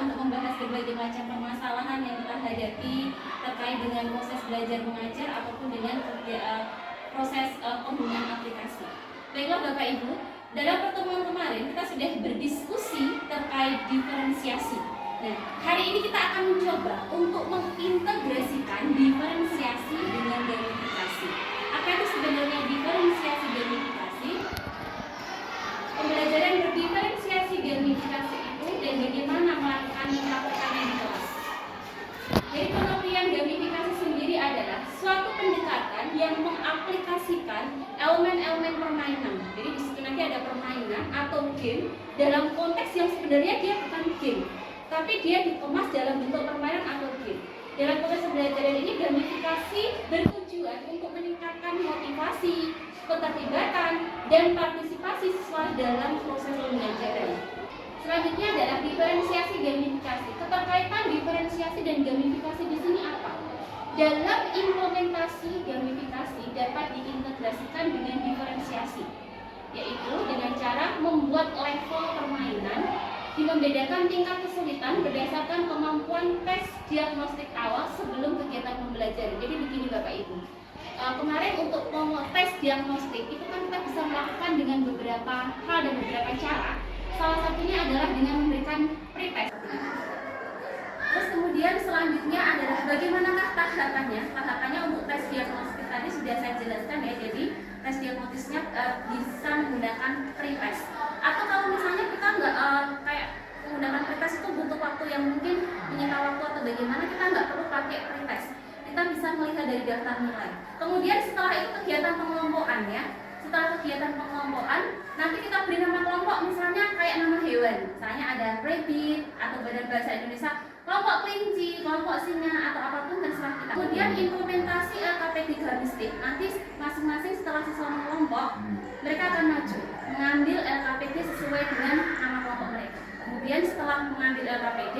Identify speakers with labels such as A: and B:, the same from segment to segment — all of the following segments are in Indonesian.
A: untuk membahas berbagai macam permasalahan yang kita hadapi terkait dengan proses belajar mengajar ataupun dengan proses penggunaan aplikasi. Baiklah Bapak Ibu, dalam pertemuan kemarin kita sudah berdiskusi terkait diferensiasi. Nah, hari ini kita akan mencoba untuk mengintegrasikan diferensiasi dengan gamifikasi. Apa itu sebenarnya diferensiasi gamifikasi? Pembelajaran berdiferensiasi gamifikasi itu dan bagaimana melakukannya di kelas. Jadi pengertian gamifikasi sendiri adalah suatu pendekatan yang mengaplikasikan elemen-elemen permainan. Jadi di situ nanti ada permainan atau game dalam konteks yang sebenarnya dia bukan game, tapi dia dikemas dalam bentuk permainan atau game. Dalam konteks pembelajaran ini gamifikasi bertujuan untuk meningkatkan motivasi, keterlibatan, dan partisipasi siswa dalam proses pembelajaran. Selanjutnya adalah diferensiasi gamifikasi. Keterkaitan diferensiasi dan gamifikasi di sini apa? Dalam implementasi gamifikasi dapat diintegrasikan dengan diferensiasi, yaitu dengan cara membuat level permainan, membedakan tingkat kesulitan berdasarkan kemampuan tes diagnostik awal sebelum kegiatan pembelajaran. Jadi begini Bapak Ibu, kemarin untuk tes diagnostik itu kan kita bisa melakukan dengan beberapa hal dan beberapa cara. Salah satunya adalah dengan memberikan pretest. Terus kemudian selanjutnya adalah bagaimanakah tahapannya? Tahapannya untuk tes diagnostik tadi sudah saya jelaskan ya. Jadi tes diagnostiknya bisa menggunakan pretest. Atau kalau misalnya kita nggak kayak menggunakan pretest itu butuh waktu yang mungkin menyita waktu atau bagaimana, kita nggak perlu pakai pretest. Kita bisa melihat dari daftar nilai. Kemudian setelah itu kegiatan pengelompokan ya. Setelah kegiatan pengelompokan, nanti kita beri nama kelompok, misalnya kayak nama hewan. Misalnya ada rabbit atau Badan Bahasa Indonesia, kelompok kelinci, kelompok singa atau apapun terserah kita. Kemudian implementasi LKPD Gamistik. Nanti masing-masing setelah siswa kelompok, mereka akan maju mengambil LKPD sesuai dengan nama kelompok mereka. Kemudian setelah mengambil LKPD,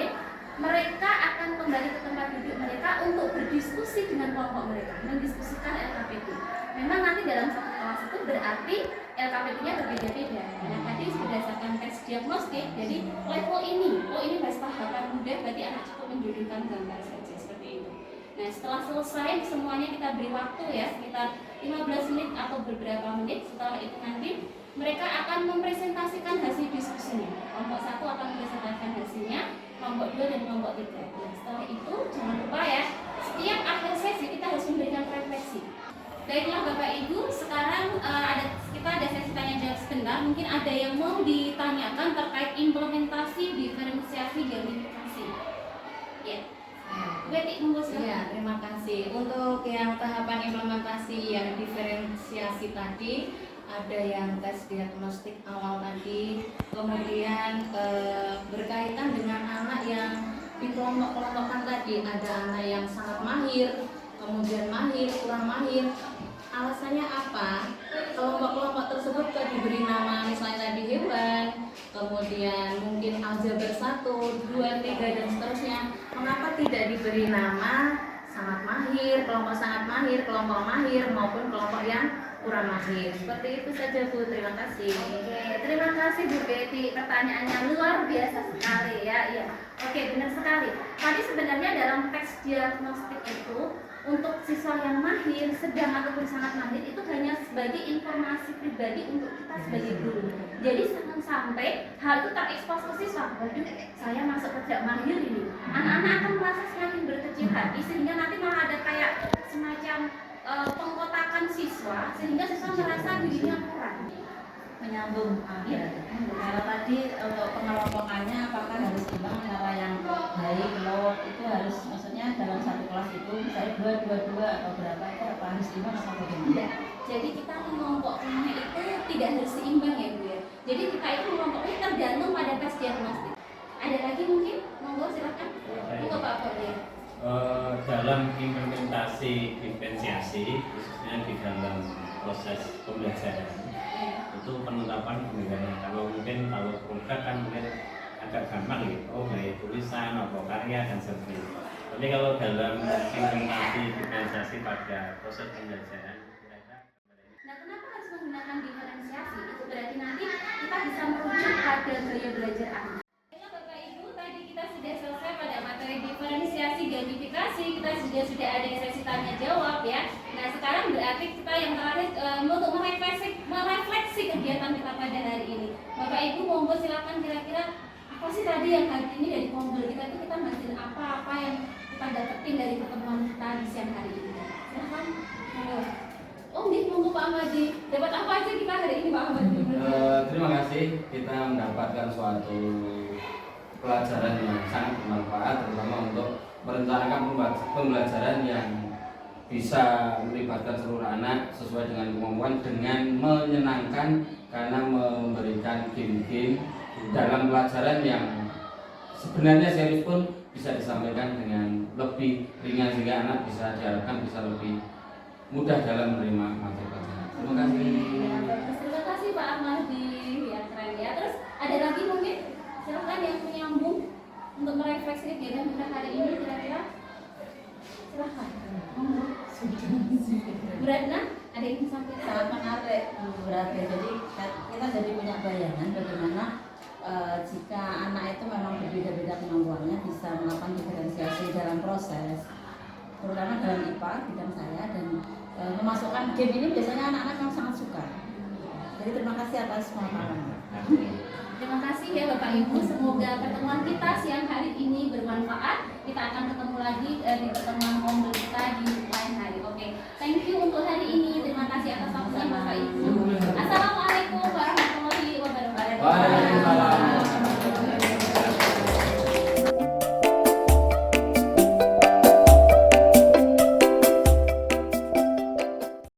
A: mereka akan kembali ke tempat duduk mereka untuk berdiskusi dengan kelompok mereka, mendiskusikan LKPD. Memang nanti dalam satu kelas itu berarti LKPD-nya berbeda-beda. Nah, tadi berdasarkan tes diagnostik, jadi level ini, ini bahas tahapan mudah, berarti anak cukup menjadikan gambar saja seperti itu. Nah, setelah selesai semuanya kita beri waktu ya, sekitar 15 menit atau beberapa menit. Setelah itu nanti mereka akan mempresentasikan hasil diskusinya. Kelompok 1 akan mempresentasikan hasilnya, kelompok 2 dan kelompok 3. Nah, setelah itu jangan lupa ya, setiap akhir sesi kita harus memberikan refleksi. Baiklah Bapak Ibu, sekarang kita ada sesi tanya jawab sebentar. Mungkin ada yang mau ditanyakan terkait implementasi diferensiasi gamifikasi. Ya. Betty,
B: ya, terima kasih. Untuk yang tahapan implementasi yang diferensiasi tadi, ada yang tes diagnostik awal tadi, kemudian berkaitan dengan anak yang dikelompok-kelompokkan tadi, ada anak yang sangat mahir, kemudian mahir, kurang mahir. Alasannya apa? Kelompok-kelompok tersebut diberi nama misalnya tadi hewan, kemudian mungkin aljabar 1, 2, 3 dan seterusnya. Mengapa tidak diberi nama sangat mahir, kelompok sangat mahir, kelompok mahir maupun kelompok yang kurang mahir? Seperti itu saja Bu, terima kasih.
A: Oke, terima kasih Bu Betty. Pertanyaannya luar biasa sekali ya. Iya. Oke, benar sekali. Tadi sebenarnya dalam tes diagnostik itu untuk siswa yang mahir, sedang ataupun sangat mahir itu hanya sebagai informasi pribadi untuk kita sebagai guru. Jadi jangan sampai hal itu terekspos ke siswa. Waduh, saya masuk ke tidak mahir ini. Anak-anak akan merasa semakin berkecil hati sehingga nanti malah ada kayak semacam pengkotakan siswa sehingga siswa merasa dirinya kurang.
C: Menyambung kalau tadi untuk pengelompokannya apakah harus imbang antara yang baik low itu harus maksudnya dalam satu kelas itu misalnya 2 atau berapa itu apa harus imbang atau bagaimana?
A: Tidak. Jadi kita mengelompokkannya itu tidak harus seimbang ya Bu ya. Jadi kita itu mengelompoknya tergantung pada tes diagnostik. Ada lagi mungkin? Monggo silakan. Monggo Pak Fadil.
D: Dalam implementasi diferensiasi khususnya di dalam proses pembelajaran itu penetapan pembelajaran. Kalau produk kan mungkin agak gampang gitu, baik tulisan atau karya dan sebagainya. Tapi kalau dalam implementasi diferensiasi pada proses pembelajaran,
A: nah kenapa harus menggunakan diferensiasi? Itu berarti nanti kita bisa merujuk pada gaya belajar anak. Bapak Ibu, tadi kita sudah diferensiasi gamifikasi, kita juga sudah ada sesi tanya jawab ya. Nah sekarang berarti kita yang terakhir untuk merefleksi kegiatan kita pada hari ini. Bapak Ibu monggo silakan, kira-kira apa sih tadi yang hari ini dari ngobrol kita itu kita ngajarin apa yang kita dapetin dari pertemuan kita di siang hari ini. Silakan. Monggo. Oh nih, monggo Pak Ahmadi. Dapat apa aja kita hari ini Pak Ahmadi?
E: Terima kasih, kita mendapatkan suatu pelajaran yang sangat bermanfaat, terutama untuk merencanakan pembelajaran yang bisa melibatkan seluruh anak sesuai dengan kemampuan dengan menyenangkan, karena memberikan game-game dalam pelajaran yang sebenarnya serius pun bisa disampaikan dengan lebih ringan sehingga anak bisa diharapkan bisa lebih mudah dalam menerima materi pelajaran. Terima kasih.
A: Terima kasih Pak Ahmadi, ya keren ya. Terus ada lagi mungkin silakan yang menyambung untuk merefleksi kegiatan kita hari ini kira-kira. Silakan. Bu Ratna, ada yang disampaikan?
C: Sangat menarik Bu Ratna. Jadi kita jadi punya bayangan bagaimana jika anak itu memang berbeda-beda kemampuannya bisa melakukan diferensiasi dalam proses, terutama dalam IPA bidang saya, dan memasukkan game ini biasanya anak-anak yang sangat suka. Jadi terima kasih atas pemaparannya.
A: Terima kasih ya Bapak Ibu, semoga pertemuan kita siang hari ini bermanfaat. Kita akan ketemu lagi di pertemuan